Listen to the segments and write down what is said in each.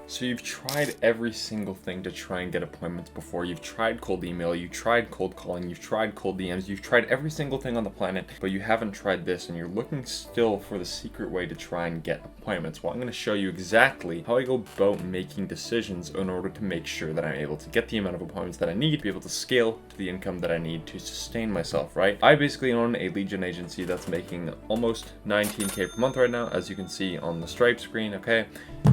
So you've tried every single thing to try and get appointments before. You've tried cold email, you've tried cold calling, you've tried cold DMs, you've tried every single thing on the planet, but you haven't tried this, and you're looking still for the secret way to try and get appointments. Well, I'm going to show you exactly how I go about making decisions in order to make sure that I'm able to get the amount of appointments that I need to be able to scale to the income that I need to sustain myself, right? I basically own a lead gen agency that's making almost 19K per month right now, as you can see on the Stripe screen, okay?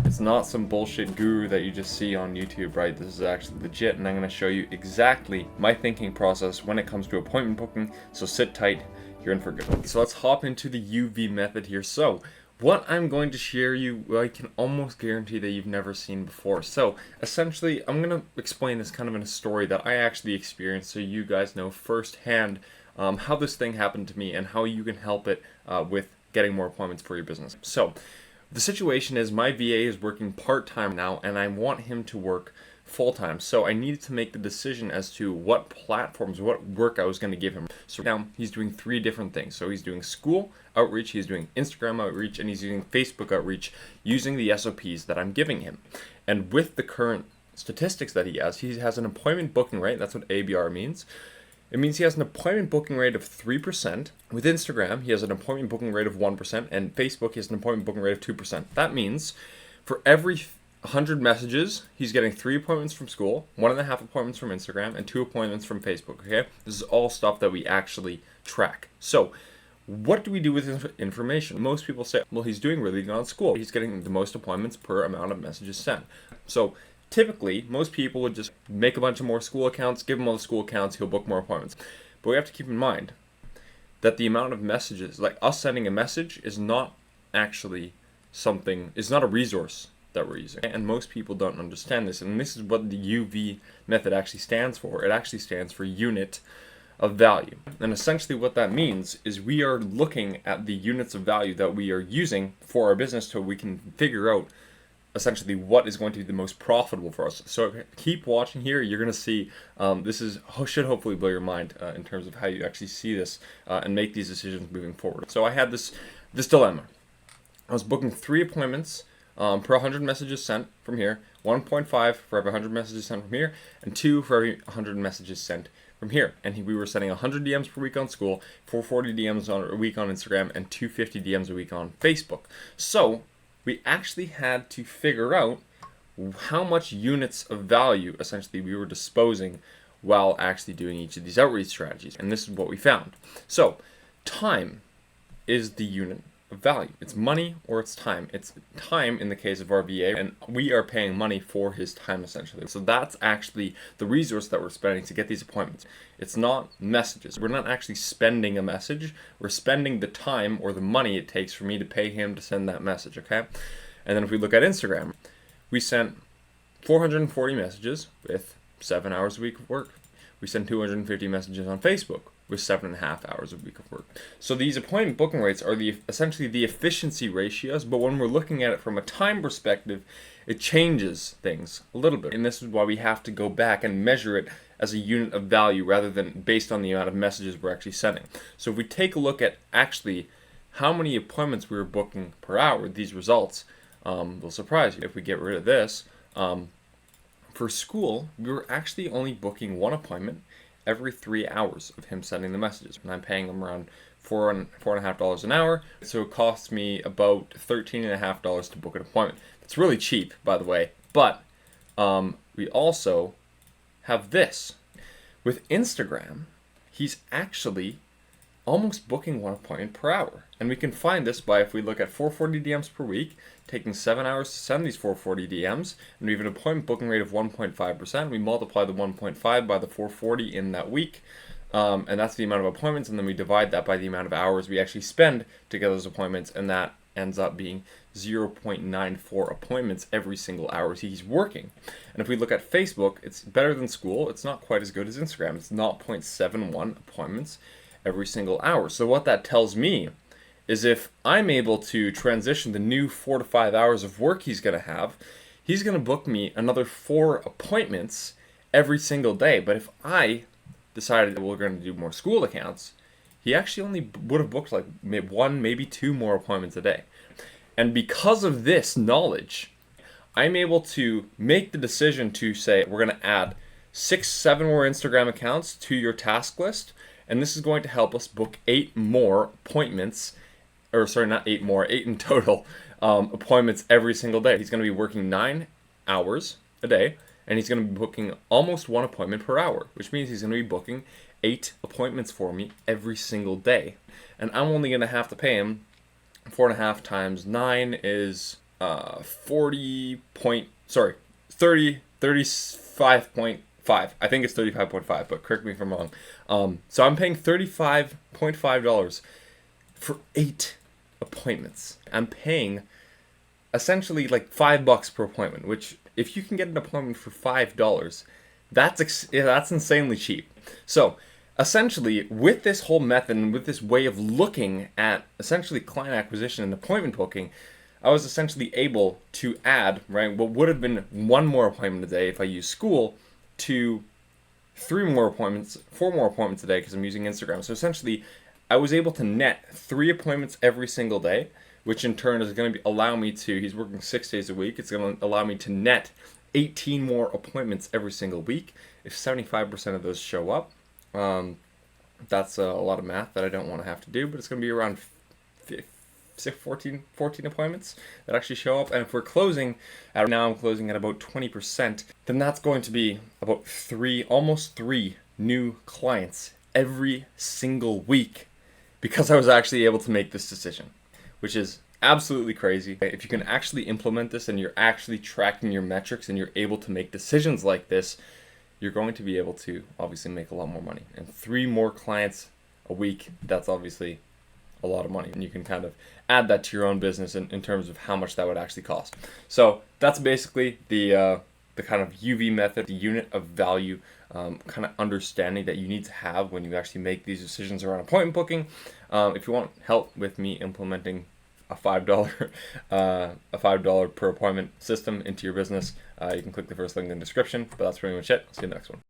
It's not some bullshit guru that you just see on YouTube, right? This is actually legit, and I'm going to show you exactly my thinking process when it comes to appointment booking. So sit tight, you're in for good. So let's hop into the UV method here. So what I'm going to share you, I can almost guarantee that you've never seen before. So essentially, I'm going to explain this kind of in a story that I actually experienced, so you guys know firsthand how this thing happened to me and how you can help it with getting more appointments for your business. So the situation is my VA is working part-time now, and I want him to work full-time. So I needed to make the decision as to what platforms, what work I was going to give him. So now he's doing 3 different things. So he's doing school outreach, he's doing Instagram outreach, and he's doing Facebook outreach using the SOPs that I'm giving him. And with the current statistics that he has an appointment booking rate. That's what ABR means. It means he has an appointment booking rate of 3%. With Instagram, he has an appointment booking rate of 1%. And Facebook, he has an appointment booking rate of 2%. That means for every 100 messages, he's getting 3 appointments from school, 1.5 appointments from Instagram, and 2 appointments from Facebook, okay? This is all stuff that we actually track. So what do we do with this information? Most people say, well, he's doing really good on school. He's getting the most appointments per amount of messages sent. So typically, most people would just make a bunch of more school accounts, give him all the school accounts, he'll book more appointments. But we have to keep in mind that the amount of messages, like us sending a message, is not actually something, is not a resource that we're using. And most people don't understand this. And this is what the UV method actually stands for. It actually stands for unit of value. And essentially what that means is we are looking at the units of value that we are using for our business so we can figure out essentially what is going to be the most profitable for us. So keep watching here. You're going to see this should hopefully blow your mind in terms of how you actually see this and make these decisions moving forward. So I had this dilemma. I was booking 3 appointments per 100 messages sent from here, 1.5 for every 100 messages sent from here, and 2 for every 100 messages sent from here. And we were sending 100 DMs per week on school, 440 DMs a week on Instagram, and 250 DMs a week on Facebook. So we actually had to figure out how much units of value essentially we were disposing while actually doing each of these outreach strategies. And this is what we found. So time is the unit of value. It's money or it's time. It's time in the case of our VA, and we are paying money for his time essentially. So that's actually the resource that we're spending to get these appointments. It's not messages. We're not actually spending a message. We're spending the time or the money it takes for me to pay him to send that message, okay? And then if we look at Instagram, we sent 440 messages with 7 hours a week of work. We sent 250 messages on Facebook with 7.5 hours a week of work. So these appointment booking rates are essentially the efficiency ratios, but when we're looking at it from a time perspective, it changes things a little bit. And this is why we have to go back and measure it as a unit of value rather than based on the amount of messages we're actually sending. So if we take a look at actually how many appointments we were booking per hour, these results will surprise you. If we get rid of this, for school, we were actually only booking 1 appointment every 3 hours of him sending the messages. And I'm paying him around $4.50 an hour. So it costs me about $13.50 to book an appointment. It's really cheap, by the way. But we also have this. With Instagram, he's actually almost booking 1 appointment per hour. And we can find this by if we look at 440 DMs per week, taking 7 hours to send these 440 DMs, and we have an appointment booking rate of 1.5%. We multiply the 1.5 by the 440 in that week, and that's the amount of appointments, and then we divide that by the amount of hours we actually spend to get those appointments, and that ends up being 0.94 appointments every single hour he's working. And if we look at Facebook, it's better than school. It's not quite as good as Instagram. It's 0.71 appointments every single hour. So what that tells me is if I'm able to transition the new 4 to 5 hours of work he's going to have, he's going to book me another 4 appointments every single day. But if I decided that we're going to do more school accounts, he actually only would have booked like 1, maybe 2 more appointments a day. And because of this knowledge, I'm able to make the decision to say we're going to add 6, 7 more Instagram accounts to your task list, and this is going to help us book 8 more appointments, or sorry, not 8 more, 8 in total appointments every single day. He's going to be working 9 hours a day, and he's going to be booking almost 1 appointment per hour, which means he's going to be booking 8 appointments for me every single day. And I'm only going to have to pay him 4.5 times 9 is 35.5. I think it's 35.5, but correct me if I'm wrong. So I'm paying $35.5 for 8 appointments. I'm paying essentially like $5 per appointment, which if you can get an appointment for $5, that's insanely cheap. So essentially, with this whole method and with this way of looking at essentially client acquisition and appointment booking, I was essentially able to add, right, what would have been 1 more appointment a day if I used school to 4 more appointments a day because I'm using Instagram. So essentially, I was able to net 3 appointments every single day, which in turn is going to allow me to, he's working 6 days a week, it's going to allow me to net 18 more appointments every single week. If 75% of those show up, that's a lot of math that I don't want to have to do, but it's going to be around 14 appointments that actually show up. And if we're closing, now I'm closing at about 20%, then that's going to be about almost 3 new clients every single week because I was actually able to make this decision, which is absolutely crazy. If you can actually implement this and you're actually tracking your metrics and you're able to make decisions like this, you're going to be able to obviously make a lot more money. And 3 more clients a week, that's obviously a lot of money. And you can kind of add that to your own business in terms of how much that would actually cost. So that's basically the kind of UV method, the unit of value kind of understanding that you need to have when you actually make these decisions around appointment booking. If you want help with me implementing a $5 per appointment system into your business, you can click the first link in the description. But that's pretty much it. See you in the next one.